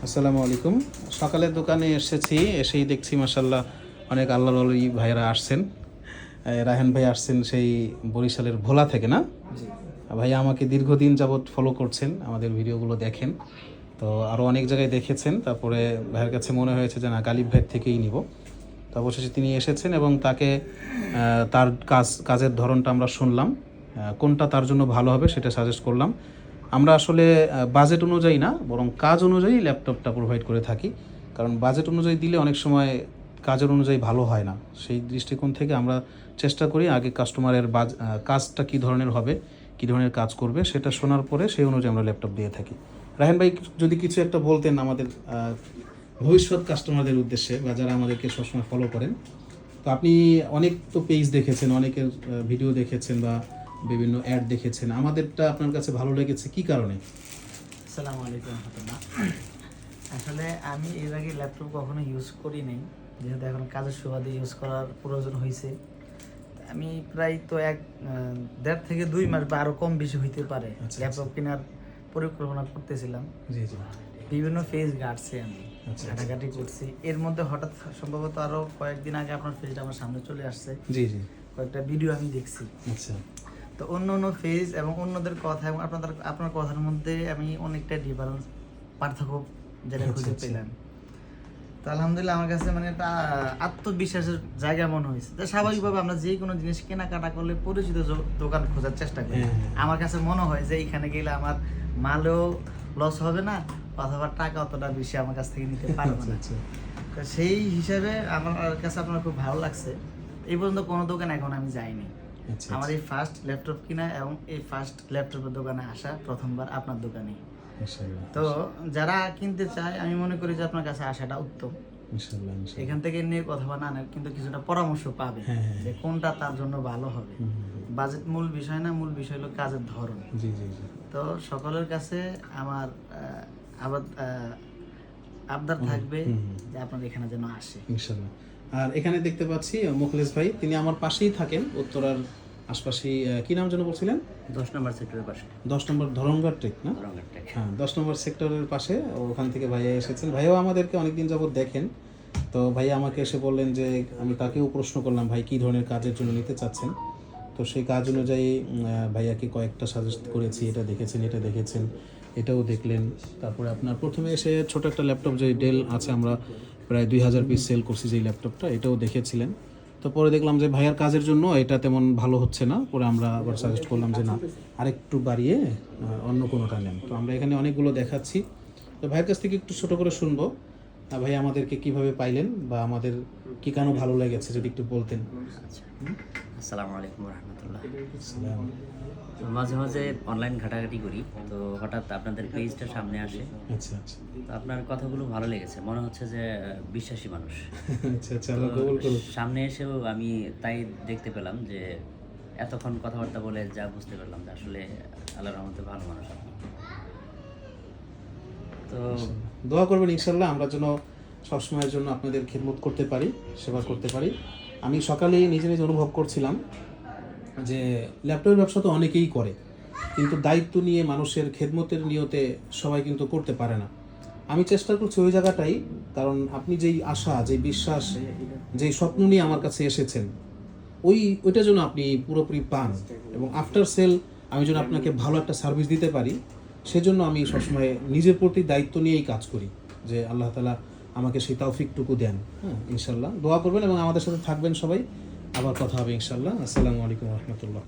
আসসালামু আলাইকুম। সকালের দোকানে এসেছি, এসেই দেখছি মাশাআল্লাহ অনেক আল্লাহর ওলি ভাইয়েরা আসছেন। রায়হান ভাই আসছেন সেই বরিশালের ভোলা থেকে, না? জি। ভাই আমাকে দীর্ঘদিন যাবৎ ফলো করছেন, আমাদের ভিডিওগুলো দেখেন। তো আরও অনেক জায়গায় দেখেছেন, তারপরে ভাইয়ের কাছে মনে হয়েছে যে না, গালিব ভাইয়ের থেকেই নিব। তো অবশেষে তিনি এসেছেন এবং তাকে তার কাজের ধরনটা আমরা শুনলাম, কোনটা তার জন্য ভালো হবে সেটা সাজেস্ট করলাম। আমরা আসলে বাজেট অনুযায়ী না, বরং কাজ অনুযায়ী ল্যাপটপটা প্রোভাইড করে থাকি। কারণ বাজেট অনুযায়ী দিলে অনেক সময় কাজের অনুযায়ী ভালো হয় না। সেই দৃষ্টিকোণ থেকে আমরা চেষ্টা করি আগে কাস্টমারের কাজটা কী ধরনের হবে, কী ধরনের কাজ করবে সেটা শোনার পরে সেই অনুযায়ী আমরা ল্যাপটপ দিয়ে থাকি। রাহেন ভাই যদি কিছু একটা বলতেন আমাদের ভবিষ্যৎ কাস্টমারদের উদ্দেশ্যে, বা যারা আমাদেরকে সবসময় ফলো করেন। তো আপনি অনেক তো পেজ দেখেছেন, অনেকের ভিডিও দেখেছেন বা বিভিন্ন অ্যাড দেখেছেন, আমাদেরটা আপনার কাছে ভালো লেগেছে কী কারণে? আসসালামু আলাইকুম রহমতুল্লাহ। আসলে আমি এর আগে ল্যাপটপ কখনো ইউজ করি নাই, যেহেতু এখন কাজের সুবাদে ইউজ করার প্রয়োজন হয়েছে। আমি প্রায় তো 1.5 থেকে 2 মাস বা আরও কম বেশি হইতে পারে ল্যাপটপ কেনার পরিকল্পনা করতেছিলাম। জি জি। বিভিন্ন পেজ ঘাটছি আমি, আচ্ছা। ঘাটাঘাটি করছি। এর মধ্যে হঠাৎ সম্ভবত আরও কয়েকদিন আগে আপনার পেজটা আমার সামনে চলে আসছে। জি জি। কয়েকটা ভিডিও আমি দেখছি। আচ্ছা। তো অন্য অন্য ফেজ এবং অন্যদের কথা এবং আপনার কথার মধ্যে আমি অনেকটা ডিফারেন্স, পার্থক্য যেটা খুঁজে পেলাম। তো আলহামদুলিল্লাহ আমার কাছে মানে একটা আত্মবিশ্বাসের জায়গা মনে হয়েছে। তো স্বাভাবিকভাবে আমরা যে কোনো জিনিস কেনাকাটা করলে পরিচিত দোকান খোঁজার চেষ্টা করি। আমার কাছে মনে হয় যে এখানে গেলে আমার মালেও লস হবে না, অথবা টাকা অতটা বেশি আমার কাছ থেকে নিতে পারবে না। তো সেই হিসাবে আমার কাছে আপনার খুব ভালো লাগছে। এই পর্যন্ত কোনো দোকানে এখন আমি যাইনি। আমার এই ফার্স্ট ল্যাপটপ কিনা এবং এই ফার্স্ট ল্যাপটপের দোকানে আসা প্রথমবার আপনার দোকানে। তো যারা কিনতে চায় আমি মনে করি যে আপনার কাছে আসাটা উত্তম। এখান থেকে নিয়ে কথা না কিন্তু কিছুটা পরামর্শ পাবে যে কোনটা তার জন্য ভালো হবে। বাজেট মূল বিষয় না, মূল বিষয় হলো কাজের ধরন। তো সকলের কাছে আমার আবদার থাকবে যে আপনার এখানে যেন আসে ইনশাআল্লাহ। আর এখানে দেখতে পাচ্ছি মুখলেস ভাই, তিনি আমার পাশেই থাকেন, উত্তরার আশপাশেই। কি নাম যেন বলছিলেন? 10 নম্বর সেক্টরের পাশে। 10 নম্বর ধরমঘাট টেক, না? হ্যাঁ, 10 নম্বর সেক্টরের পাশে। ওখান থেকে ভাইয়া এসেছেন। ভাইয়াও আমাদেরকে অনেকদিন যাবত দেখেন। তো ভাইয়া আমাকে এসে বললেন যে, আমি তাকেও প্রশ্ন করলাম ভাই কী ধরনের কাজের জন্য নিতে চাচ্ছেন। তো সেই কাজ অনুযায়ী ভাইয়াকে কয়েকটা সাজেস্ট করেছি, এটা দেখেছেন, এটা দেখেছেন, এটাও দেখলেন। তারপরে আপনার প্রথমে এসে ছোট একটা ল্যাপটপ যে ডেল আছে, আমরা প্রায় 2000 পিস সেল করছি যেই ল্যাপটপটা, এটাও দেখেছিলেন। তো পরে দেখলাম যে ভাইয়ার কাজের জন্য এটা তেমন ভালো হচ্ছে না। পরে আমরা আবার সাজেস্ট করলাম যে না, আরেকটু বাড়িয়ে অন্য কোনোটা নেন। তো আমরা এখানে অনেকগুলো দেখাচ্ছি। তো ভাইয়ের কাছ থেকে একটু ছোটো করে শুনবো, ভাই আমাদেরকে কিভাবে পাইলেন বা আমাদের কি কেন ভালো লেগেছে যদি একটু বলতেন। আসসালামু আলাইকুম রহমতুল্লাহ। মাঝে মাঝে অনলাইন ঘাটাঘাটি করি, তো হঠাৎ আপনাদের পেজটা সামনে আসে। আচ্ছা আচ্ছা। তো আপনার কথাগুলো ভালো লেগেছে, মনে হচ্ছে যে বিশ্বাসী মানুষ। আচ্ছা আচ্ছা, আল্লাহ কবুল করুন। সামনে এসেও আমি তাই দেখতে পেলাম যে এতক্ষণ কথাবার্তা বলে যা বুঝতে পারলাম যে আসলে আল্লাহর রহমতে ভালো মানুষ আপনি। তো দোয়া করবেন ইনশাল্লাহ আমরা যেন সবসময়ের জন্য আপনাদের খেদমত করতে পারি, সেবা করতে পারি। আমি সকালেই নিজে নিজে অনুভব করছিলাম যে ল্যাপটপের ব্যবসা তো অনেকেই করে, কিন্তু দায়িত্ব নিয়ে মানুষের খেদমতের নিয়তে সবাই কিন্তু করতে পারে না। আমি চেষ্টা করছি ওই জায়গাটাই, কারণ আপনি যেই আশা, যেই বিশ্বাস, যেই স্বপ্ন নিয়ে আমার কাছে এসেছেন, ওইটা যেন আপনি পুরোপুরি পান, এবং আফটার সেল আমি যেন আপনাকে ভালো একটা সার্ভিস দিতে পারি, সেজন্য আমি সবসময় নিজের প্রতি দায়িত্ব নিয়েই কাজ করি, যে আল্লাহ তাআলা আমাকে সেই তৌফিকটুকু দেন। হ্যাঁ, ইনশাল্লাহ দোয়া করবেন এবং আমাদের সাথে থাকবেন সবাই। আবার কথা হবে ইনশাল্লাহ। আসসালামু আলাইকুম রহমতুল্লাহ।